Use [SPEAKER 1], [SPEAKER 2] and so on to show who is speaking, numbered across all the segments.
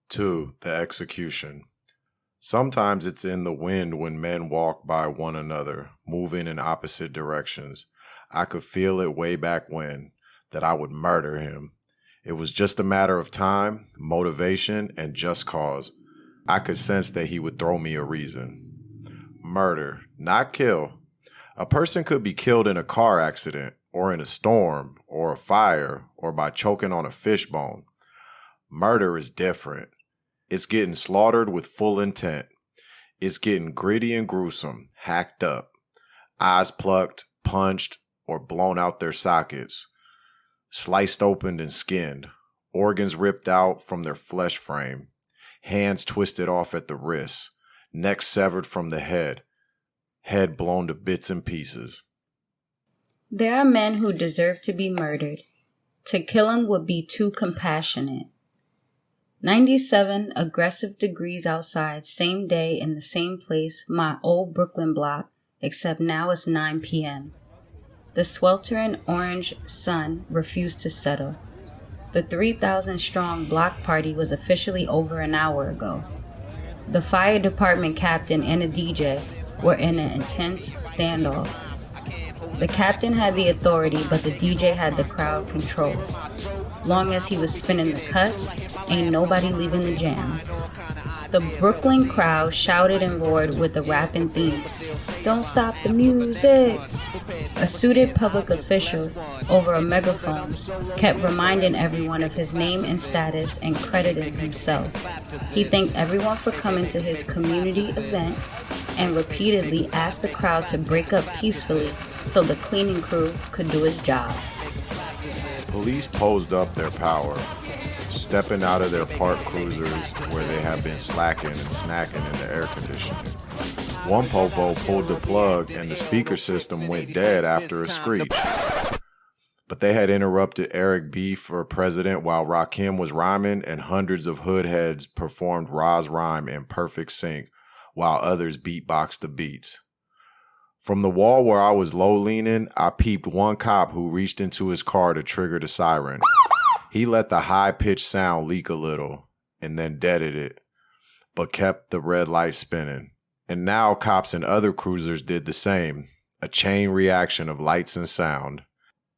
[SPEAKER 1] 2. The execution. Sometimes it's in the wind when men walk by one another, moving in opposite directions. I could feel it way back when, that I would murder him. It was just a matter of time, motivation, and just cause. I could sense that he would throw me a reason. Murder, not kill. A person could be killed in a car accident, or in a storm, or a fire, or by choking on a fish bone. Murder is different. It's getting slaughtered with full intent. It's getting gritty and gruesome, hacked up. Eyes plucked, punched, or blown out their sockets. Sliced open and skinned. Organs ripped out from their flesh frame. Hands twisted off at the wrists. Neck severed from the head. Head blown to bits and pieces.
[SPEAKER 2] There are men who deserve to be murdered. To kill them would be too compassionate. 97 aggressive degrees outside, same day in the same place, my old Brooklyn block, except now it's 9 p.m. The sweltering orange sun refused to settle. The 3,000-strong block party was officially over an hour ago. The fire department captain and a DJ were in an intense standoff. The captain had the authority, but the DJ had the crowd controlled. Long as he was spinning the cuts, ain't nobody leaving the jam. The Brooklyn crowd shouted and roared with a rapping theme. Don't stop the music! A suited public official over a megaphone kept reminding everyone of his name and status and crediting himself. He thanked everyone for coming to his community event and repeatedly asked the crowd to break up peacefully so the cleaning crew could do its job.
[SPEAKER 1] Police posed up their power, stepping out of their parked cruisers where they had been slacking and snacking in the air conditioning. One popo pulled the plug and the speaker system went dead after a screech. But they had interrupted Eric B. for president while Rakim was rhyming, and hundreds of hood heads performed Ra's rhyme in perfect sync while others beatboxed the beats. From the wall where I was low leaning, I peeped one cop who reached into his car to trigger the siren. He let the high-pitched sound leak a little and then deaded it, but kept the red light spinning. And now cops in other cruisers did the same, a chain reaction of lights and sound.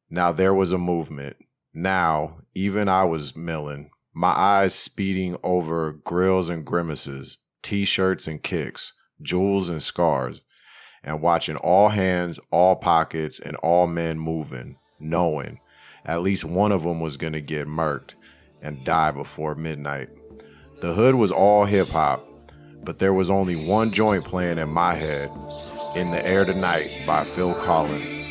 [SPEAKER 1] Now there was a movement. Now, even I was milling, my eyes speeding over grills and grimaces, t-shirts and kicks, jewels and scars, and watching all hands, all pockets, and all men moving, knowing at least one of them was going to get murked and die before midnight. The hood was all hip-hop, but there was only one joint playing in my head, In the Air Tonight by Phil Collins.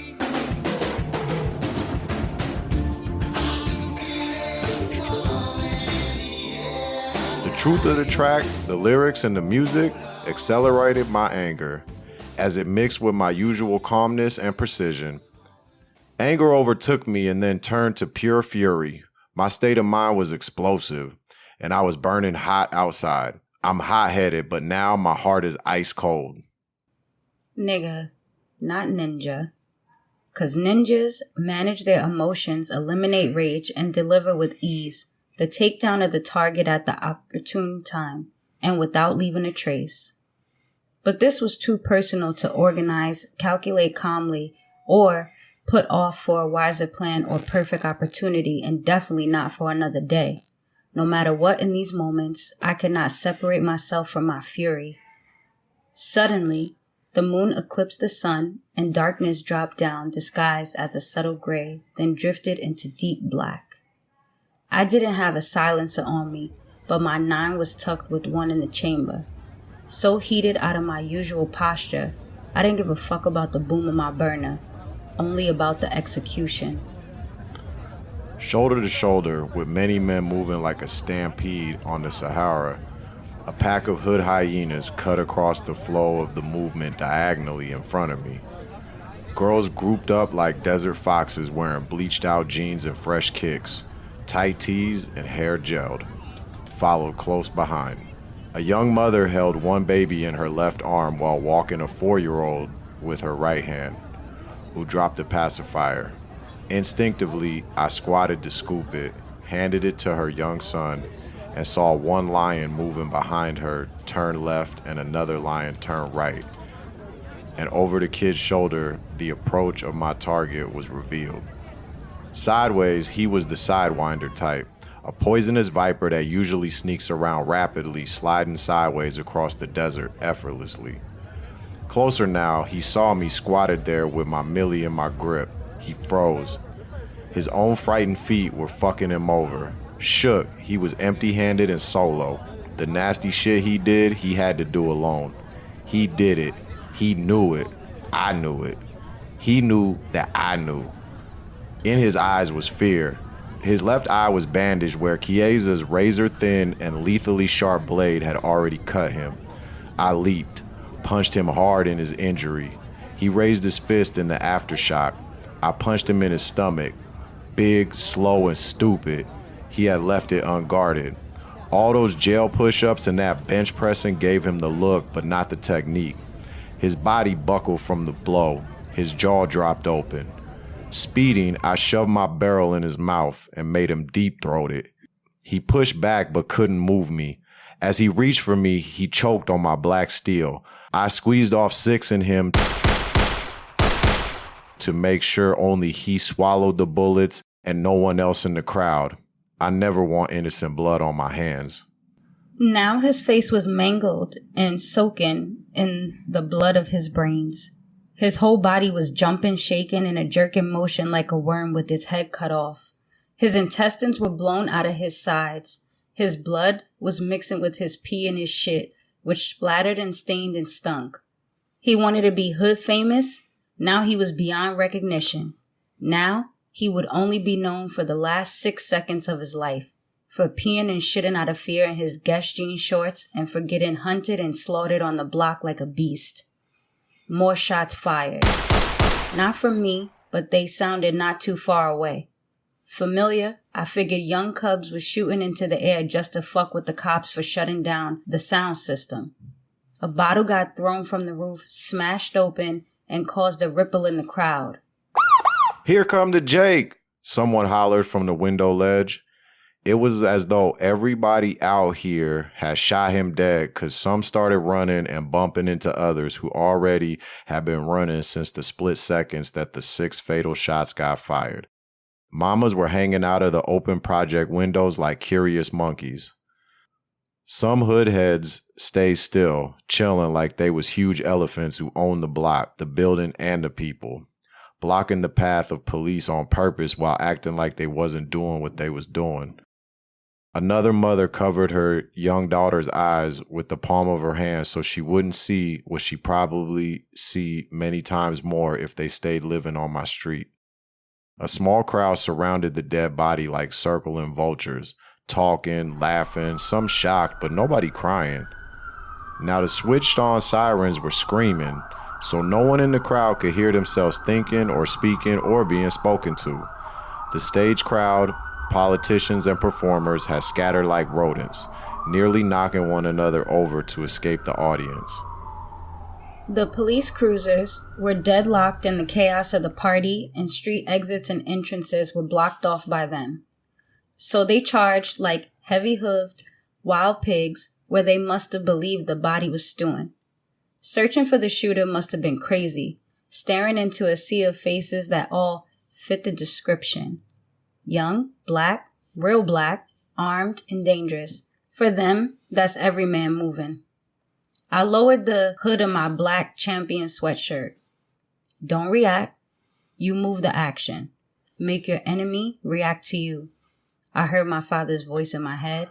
[SPEAKER 1] The truth of the track, the lyrics, and the music accelerated my anger as it mixed with my usual calmness and precision. Anger overtook me and then turned to pure fury. My state of mind was explosive, and I was burning hot outside. I'm hot-headed, but now my heart is ice cold.
[SPEAKER 2] Nigga, not ninja. 'Cause ninjas manage their emotions, eliminate rage, and deliver with ease the takedown of the target at the opportune time and without leaving a trace. But this was too personal to organize, calculate calmly, or put off for a wiser plan or perfect opportunity, and definitely not for another day. No matter what in these moments, I could not separate myself from my fury. Suddenly, the moon eclipsed the sun and darkness dropped down disguised as a subtle gray, then drifted into deep black. I didn't have a silencer on me, but my 9 was tucked with one in the chamber. So heated out of my usual posture, I didn't give a fuck about the boom of my burner, only about the execution.
[SPEAKER 1] Shoulder to shoulder, with many men moving like a stampede on the Sahara, a pack of hood hyenas cut across the flow of the movement diagonally in front of me. Girls grouped up like desert foxes wearing bleached out jeans and fresh kicks, tight tees and hair gelled, followed close behind. A young mother held one baby in her left arm while walking a 4-year-old with her right hand, who dropped a pacifier. Instinctively, I squatted to scoop it, handed it to her young son, and saw one lion moving behind her turn left and another lion turn right. And over the kid's shoulder, the approach of my target was revealed. Sideways, he was the Sidewinder type, a poisonous viper that usually sneaks around rapidly, sliding sideways across the desert effortlessly. Closer now, he saw me squatted there with my millie in my grip. He froze. His own frightened feet were fucking him over. Shook, he was empty-handed and solo. The nasty shit he did, he had to do alone. He did it. He knew it. I knew it. He knew that I knew. In his eyes was fear. His left eye was bandaged where Chiesa's razor-thin and lethally sharp blade had already cut him. I leaped, punched him hard in his injury. He raised his fist in the aftershock. I punched him in his stomach. Big, slow, and stupid. He had left it unguarded. All those jail push-ups and that bench pressing gave him the look, but not the technique. His body buckled from the blow. His jaw dropped open. Speeding, I shoved my barrel in his mouth and made him deep-throated. He pushed back but couldn't move me. As he reached for me, he choked on my black steel. I squeezed off 6 in him to make sure only he swallowed the bullets and no one else in the crowd. I never want innocent blood on my hands.
[SPEAKER 2] Now his face was mangled and soaking in the blood of his brains. His whole body was jumping, shaking in a jerking motion like a worm with its head cut off. His intestines were blown out of his sides. His blood was mixing with his pee and his shit, which splattered and stained and stunk. He wanted to be hood famous. Now he was beyond recognition. Now he would only be known for the last 6 seconds of his life, for peeing and shitting out of fear in his Guess jean shorts and for getting hunted and slaughtered on the block like a beast. More shots fired. Not from me, but they sounded not too far away. Familiar, I figured young cubs was shooting into the air just to fuck with the cops for shutting down the sound system. A bottle got thrown from the roof, smashed open, and caused a ripple in the crowd.
[SPEAKER 1] "Here come the Jake," someone hollered from the window ledge. It was as though everybody out here had shot him dead because some started running and bumping into others who already had been running since the split seconds that the 6 fatal shots got fired. Mamas were hanging out of the open project windows like curious monkeys. Some hood heads stayed still, chilling like they was huge elephants who owned the block, the building, and the people, blocking the path of police on purpose while acting like they wasn't doing what they was doing. Another mother covered her young daughter's eyes with the palm of her hand so she wouldn't see what she probably see many times more if they stayed living on my street. A small crowd surrounded the dead body like circling vultures, talking, laughing, some shocked, but nobody crying. Now the switched on sirens were screaming, so no one in the crowd could hear themselves thinking or speaking or being spoken to. The stage crowd, politicians, and performers had scattered like rodents, nearly knocking one another over to escape the audience.
[SPEAKER 2] The police cruisers were deadlocked in the chaos of the party, and street exits and entrances were blocked off by them. So they charged like heavy-hoofed wild pigs where they must have believed the body was stewing. Searching for the shooter must have been crazy, staring into a sea of faces that all fit the description. Young, black, real black, armed, and dangerous. For them, that's every man moving. I lowered the hood of my black champion sweatshirt. Don't react. You move the action. Make your enemy react to you. I heard my father's voice in my head.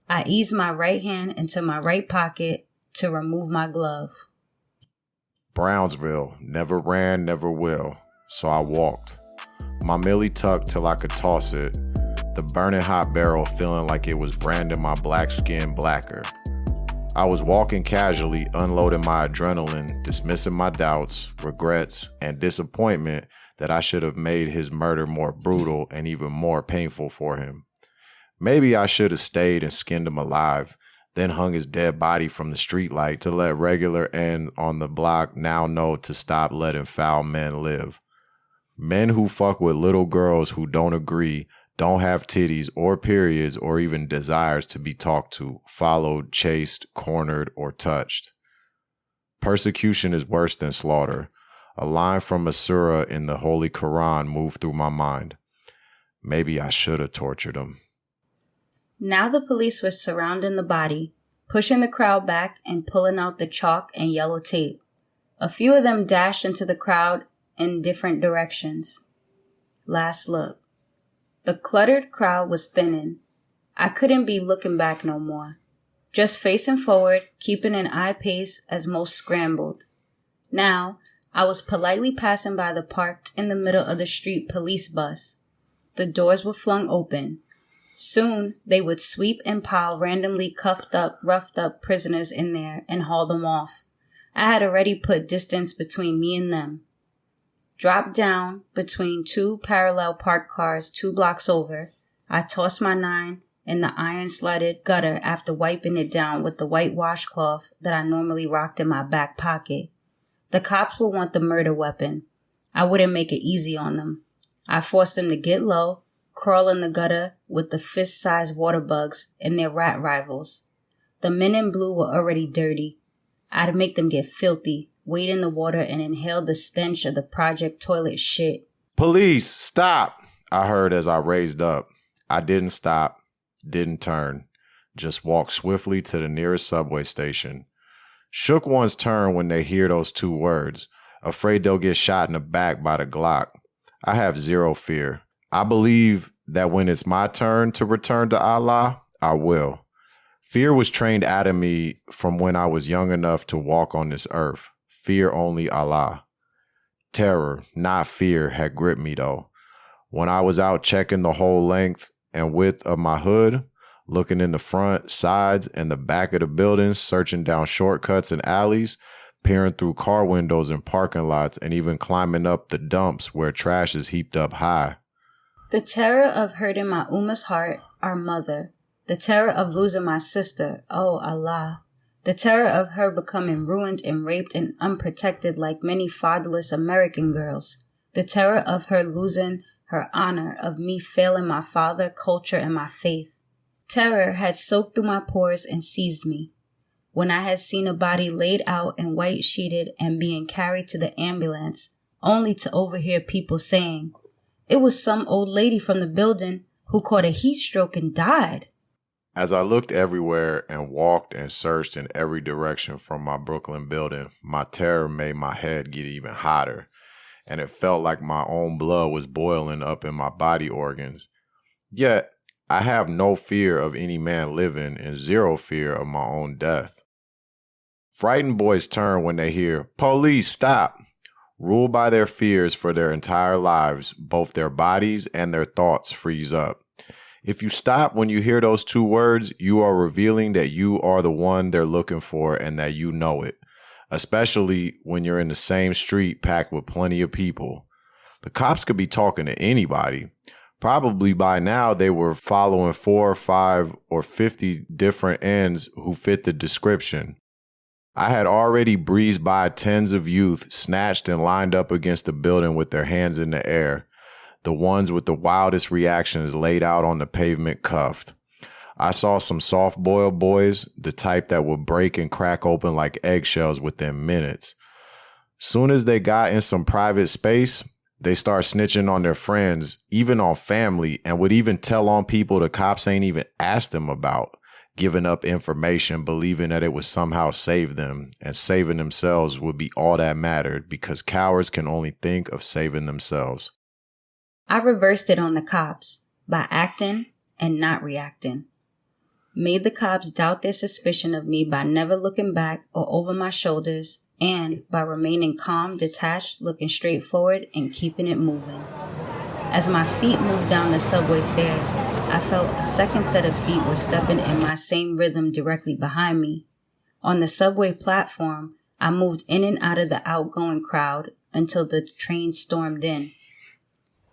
[SPEAKER 2] I eased my right hand into my right pocket to remove my glove.
[SPEAKER 1] Brownsville, never ran, never will. So I walked. My millie tucked till I could toss it, the burning hot barrel feeling like it was branding my black skin blacker. I was walking casually, unloading my adrenaline, dismissing my doubts, regrets, and disappointment that I should have made his murder more brutal and even more painful for him. Maybe I should have stayed and skinned him alive, then hung his dead body from the streetlight to let regular N on the block now know to stop letting foul men live. Men who fuck with little girls who don't agree don't have titties or periods or even desires to be talked to, followed, chased, cornered, or touched. Persecution is worse than slaughter. A line from a surah in the Holy Quran moved through my mind. Maybe I should have tortured him.
[SPEAKER 2] Now the police were surrounding the body, pushing the crowd back and pulling out the chalk and yellow tape. A few of them dashed into the crowd in different directions. Last look. The cluttered crowd was thinning. I couldn't be looking back no more. Just facing forward, keeping an eye pace as most scrambled. Now, I was politely passing by the parked in the middle of the street police bus. The doors were flung open. Soon, they would sweep and pile randomly cuffed up, roughed up prisoners in there and haul them off. I had already put distance between me and them. Dropped down between two parallel parked cars 2 blocks over, I tossed my 9 in the iron-slotted gutter after wiping it down with the white washcloth that I normally rocked in my back pocket. The cops would want the murder weapon. I wouldn't make it easy on them. I forced them to get low, crawl in the gutter with the fist-sized water bugs and their rat rivals. The men in blue were already dirty. I'd make them get filthy, wade in the water and inhale the stench of the project toilet shit.
[SPEAKER 1] Police, stop! I heard as I raised up. I didn't stop, didn't turn, just walked swiftly to the nearest subway station. Shook one's turn when they hear those 2 words, afraid they'll get shot in the back by the Glock. I have zero fear. I believe that when it's my turn to return to Allah, I will. Fear was trained out of me from when I was young enough to walk on this earth. Fear only Allah. Terror, not fear, had gripped me though. When I was out checking the whole length and width of my hood, looking in the front, sides, and the back of the buildings, searching down shortcuts and alleys, peering through car windows and parking lots, and even climbing up the dumps where trash is heaped up high.
[SPEAKER 2] The terror of hurting my Ummah's heart, our mother. The terror of losing my sister, oh Allah. The terror of her becoming ruined and raped and unprotected like many fatherless American girls. The terror of her losing her honor, of me failing my father, culture, and my faith. Terror had soaked through my pores and seized me. When I had seen a body laid out and white-sheeted and being carried to the ambulance, only to overhear people saying, "It was some old lady from the building who caught a heat stroke and died."
[SPEAKER 1] As I looked everywhere and walked and searched in every direction from my Brooklyn building, my terror made my head get even hotter, and it felt like my own blood was boiling up in my body organs. Yet, I have no fear of any man living and zero fear of my own death. Frightened boys turn when they hear, "Police, stop!" Ruled by their fears for their entire lives, both their bodies and their thoughts freeze up. If you stop when you hear those 2 words, you are revealing that you are the one they're looking for and that you know it, especially when you're in the same street packed with plenty of people. The cops could be talking to anybody. Probably by now they were following 4 or 5 or 50 different ends who fit the description. I had already breezed by tens of youth snatched and lined up against the building with their hands in the air. The ones with the wildest reactions laid out on the pavement cuffed. I saw some soft-boiled boys, the type that would break and crack open like eggshells within minutes. Soon as they got in some private space, they start snitching on their friends, even on family, and would even tell on people the cops ain't even asked them about, giving up information, believing that it would somehow save them, and saving themselves would be all that mattered because cowards can only think of saving themselves.
[SPEAKER 2] I reversed it on the cops by acting and not reacting. Made the cops doubt their suspicion of me by never looking back or over my shoulders and by remaining calm, detached, looking straight forward and keeping it moving. As my feet moved down the subway stairs, I felt a second set of feet were stepping in my same rhythm directly behind me. On the subway platform, I moved in and out of the outgoing crowd until the train stormed in.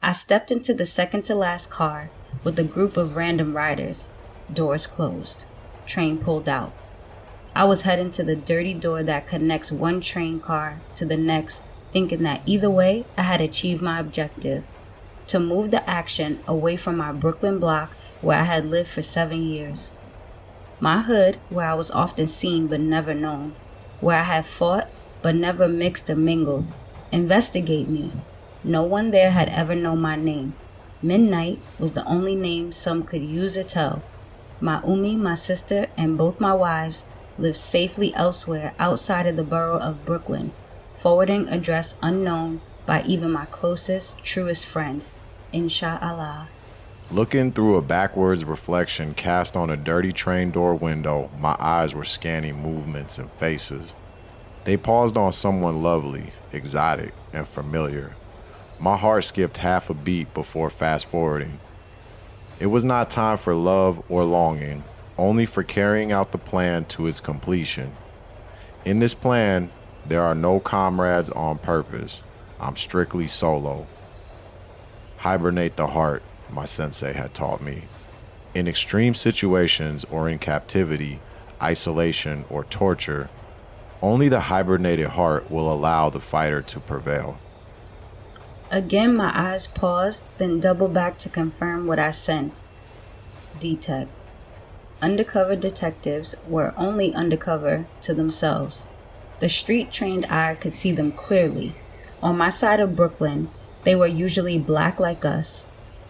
[SPEAKER 2] I stepped into the second-to-last car with a group of random riders. Doors closed. Train pulled out. I was heading to the dirty door that connects one train car to the next, thinking that either way I had achieved my objective. to move the action away from my Brooklyn block where I had lived for 7 years. My hood, where I was often seen but never known, where I had fought but never mixed or mingled. Investigate me. No one there had ever known my name. Midnight was the only name some could use or tell. My my sister, and both my wives lived safely elsewhere outside of the borough of Brooklyn, forwarding address unknown by even my closest, truest friends. Insha'Allah.
[SPEAKER 1] Looking through a backwards reflection cast on a dirty train door window, my eyes were scanning movements and faces. They paused on someone lovely, exotic, and familiar. My heart skipped half a beat before fast-forwarding. It was not time for love or longing, only for carrying out the plan to its completion. In this plan, there are no comrades on purpose. I'm strictly solo. Hibernate the heart, my sensei had taught me. In extreme situations or in captivity, isolation, or torture, only the hibernated heart will allow the fighter to prevail.
[SPEAKER 2] Again, my eyes paused, then doubled back to confirm what I sensed. Detect. Undercover detectives were only undercover to themselves. The street-trained eye could see them clearly. On my side of Brooklyn, they were usually black like us.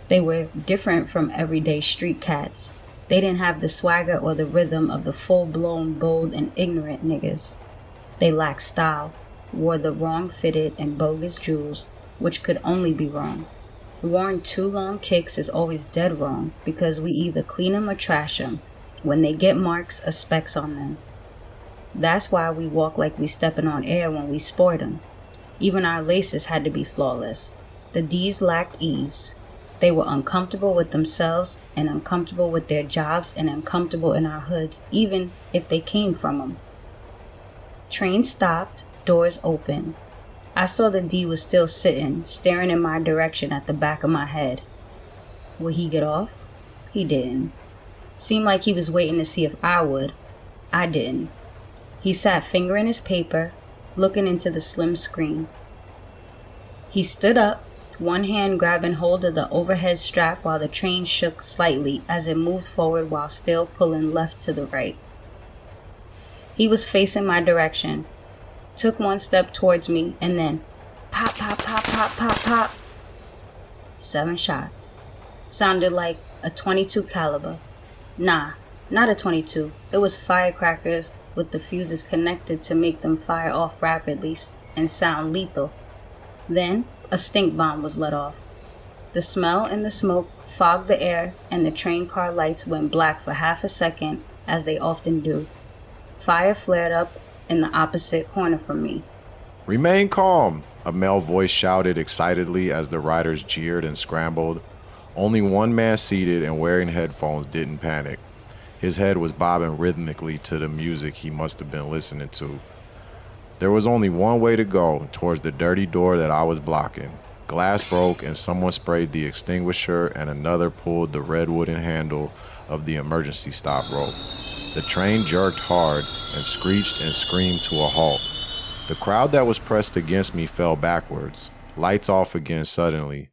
[SPEAKER 2] They were different from everyday street cats. They didn't have the swagger or the rhythm of the full-blown, bold, and ignorant niggas. They lacked style, wore the wrong-fitted and bogus jewels, which could only be wrong. Wearing too long kicks is always dead wrong because we either clean them or trash them when they get marks or specks on them. That's why we walk like we stepping on air when we sport them. Even our laces had to be flawless. The D's lacked ease. They were uncomfortable with themselves and uncomfortable with their jobs and uncomfortable in our hoods, even if they came from them. Train stopped, doors open. I saw the D was still sitting, staring in my direction at the back of my head. Would he get off? He didn't. Seemed like he was waiting to see if I would. I didn't. He sat fingering his paper, looking into the slim screen. He stood up, one hand grabbing hold of the overhead strap while the train shook slightly as it moved forward while still pulling left to the right. He was facing my direction, took one step towards me, and then pop, pop, pop, pop, pop, pop. 7 shots. Sounded like a .22 caliber. Nah, not a .22. It was firecrackers with the fuses connected to make them fire off rapidly and sound lethal. Then a stink bomb was let off. The smell and the smoke fogged the air, and the train car lights went black for half a second, as they often do. Fire flared up in the opposite corner from me.
[SPEAKER 1] Remain calm, a male voice shouted excitedly as the riders jeered and scrambled. Only one man seated and wearing headphones didn't panic. His head was bobbing rhythmically to the music he must have been listening to. There was only one way to go, towards the dirty door that I was blocking. Glass broke and someone sprayed the extinguisher and another pulled the red wooden handle of the emergency stop rope. The train jerked hard and screeched and screamed to a halt. The crowd that was pressed against me fell backwards, lights off again suddenly.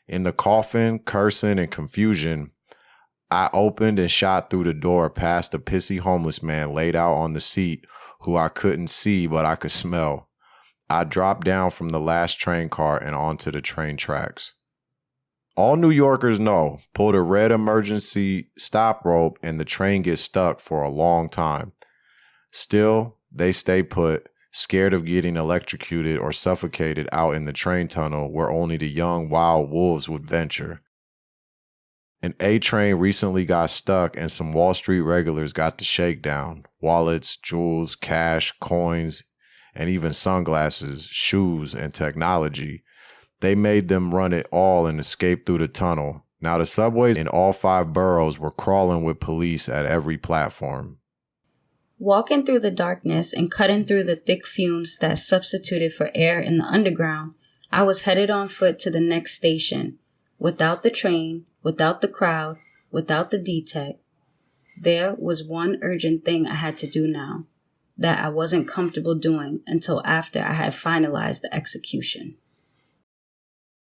[SPEAKER 1] In the coughing, cursing, and confusion, I opened and shot through the door past a pissy homeless man laid out on the seat who I couldn't see but I could smell. I dropped down from the last train car and onto the train tracks. All New Yorkers know, pull the red emergency stop rope and the train gets stuck for a long time. Still, they stay put, scared of getting electrocuted or suffocated out in the train tunnel where only the young wild wolves would venture. An A train recently got stuck and some Wall Street regulars got the shakedown. Wallets, jewels, cash, coins, and even sunglasses, shoes, and technology. They made them run it all and escape through the tunnel. Now the subways in all 5 boroughs were crawling with police at every platform.
[SPEAKER 2] Walking through the darkness and cutting through the thick fumes that substituted for air in the underground, I was headed on foot to the next station. Without the train, without the crowd, without the detect. There was one urgent thing I had to do now, that I wasn't comfortable doing until after I had finalized the execution.